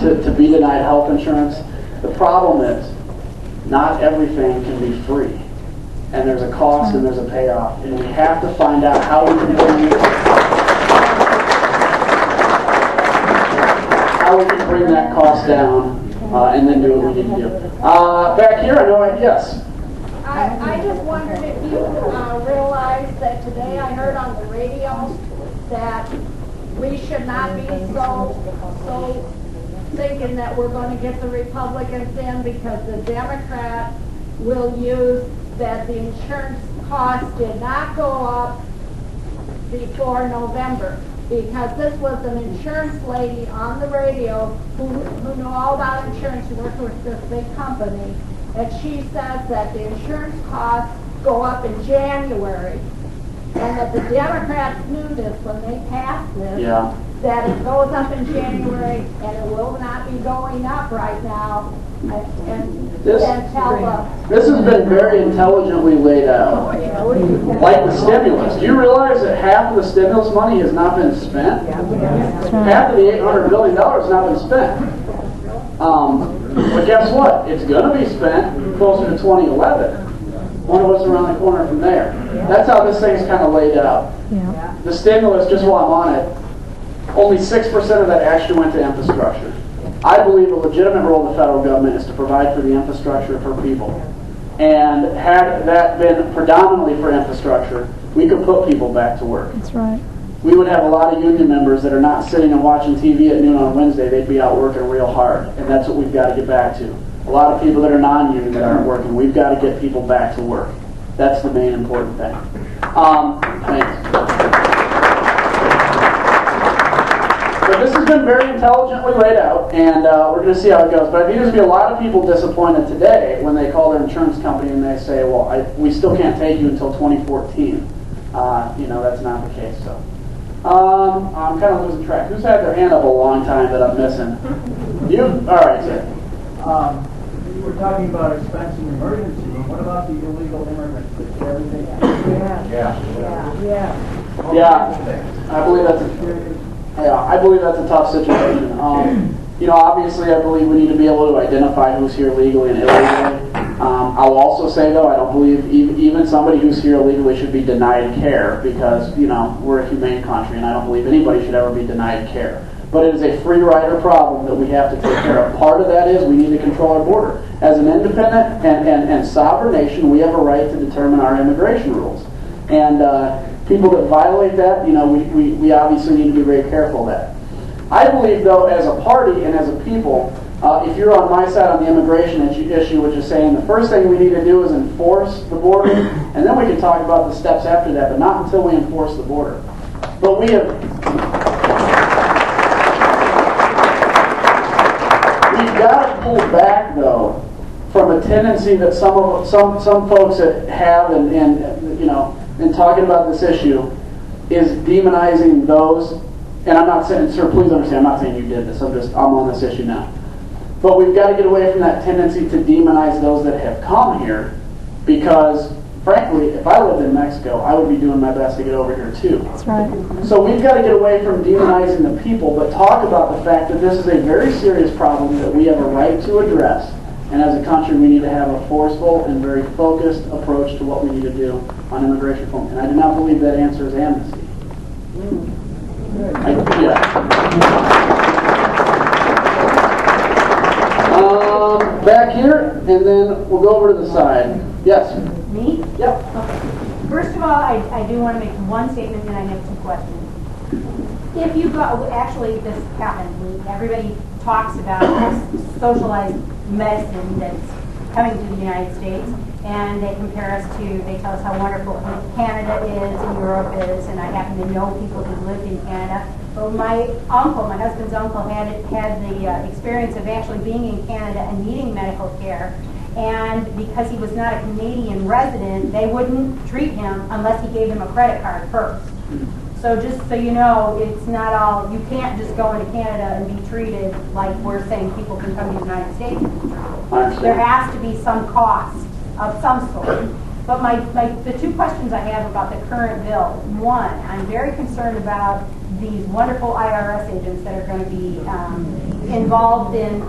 to be denied health insurance. The problem is not everything can be free. And there's a cost and there's a payoff. And we have to find out how we can bring that cost down and then do what we need to do. Back here, I know, yes. I just wondered if you realized that today I heard on the radio that we should not be so thinking that we're going to get the Republicans in because the Democrats will use that the insurance costs did not go up before November. Because this was an insurance lady on the radio who knew all about insurance. She worked with this big company. And she says that the insurance costs go up in January. And that the Democrats knew this when they passed this. Yeah. That it goes up in January and it will not be going up right now. This has been very intelligently laid out. Like the stimulus. Do you realize that half of the stimulus money has not been spent? Half of the $800 billion has not been spent. But guess what? It's going to be spent closer to 2011. One of us around the corner from there. That's how this thing's kind of laid out. The stimulus, just while I'm on it, only 6% of that actually went to infrastructure. I believe a legitimate role of the federal government is to provide for the infrastructure for people. And had that been predominantly for infrastructure, we could put people back to work. That's right. We would have a lot of union members that are not sitting and watching TV at noon on Wednesday. They'd be out working real hard. And that's what we've got to get back to. A lot of people that are non-union that aren't working, we've got to get people back to work. That's the main important thing. Thanks. But this has been very intelligently laid out, and we're going to see how it goes. But I think there's going to be a lot of people disappointed today when they call their insurance company and they say, well, we still can't take you until 2014. That's not the case. So I'm kind of losing track. Who's had their hand up a long time that I'm missing? You? All right, sir. We're talking about expensing emergency. What about the illegal immigrants? Everything? Yeah. I believe that's a tough situation. Obviously, I believe we need to be able to identify who's here legally and illegally. I'll also say, though, I don't believe even somebody who's here illegally should be denied care because, we're a humane country, and I don't believe anybody should ever be denied care. But it is a free rider problem that we have to take care of. Part of that is we need to control our border. As an independent and sovereign nation, we have a right to determine our immigration rules. And people that violate that, we obviously need to be very careful of that. I believe, though, as a party and as a people, if you're on my side on the immigration issue, which is saying the first thing we need to do is enforce the border, and then we can talk about the steps after that, but not until we enforce the border. But we've got to pull back, though, from a tendency that some folks have in talking about this issue is demonizing those. And I'm not saying, sir, please understand, I'm not saying you did this. I'm on this issue now. But we've got to get away from that tendency to demonize those that have come here, because, frankly, if I lived in Mexico, I would be doing my best to get over here too. That's right. So we've got to get away from demonizing the people, but talk about the fact that this is a very serious problem that we have a right to address. And as a country, we need to have a forceful and very focused approach to what we need to do on immigration reform. And I do not believe that answer is amnesty. Back here, and then we'll go over to the side. Yes? Me? Yep. Okay. First of all, I do want to make one statement, and I have two questions. If you go, actually, this happened. Everybody talks about socialized medicine that's coming to the United States, and they compare us to, they tell us how wonderful Canada is and Europe is, and I happen to know people who lived in Canada. But my husband's uncle, had the experience of actually being in Canada and needing medical care, and because he was not a Canadian resident, they wouldn't treat him unless he gave them a credit card first. So just so you know, it's not all, you can't just go into Canada and be treated like we're saying people can come to the United States and be treated. There has to be some cost of some sort. But the two questions I have about the current bill. One, I'm very concerned about these wonderful IRS agents that are going to be involved in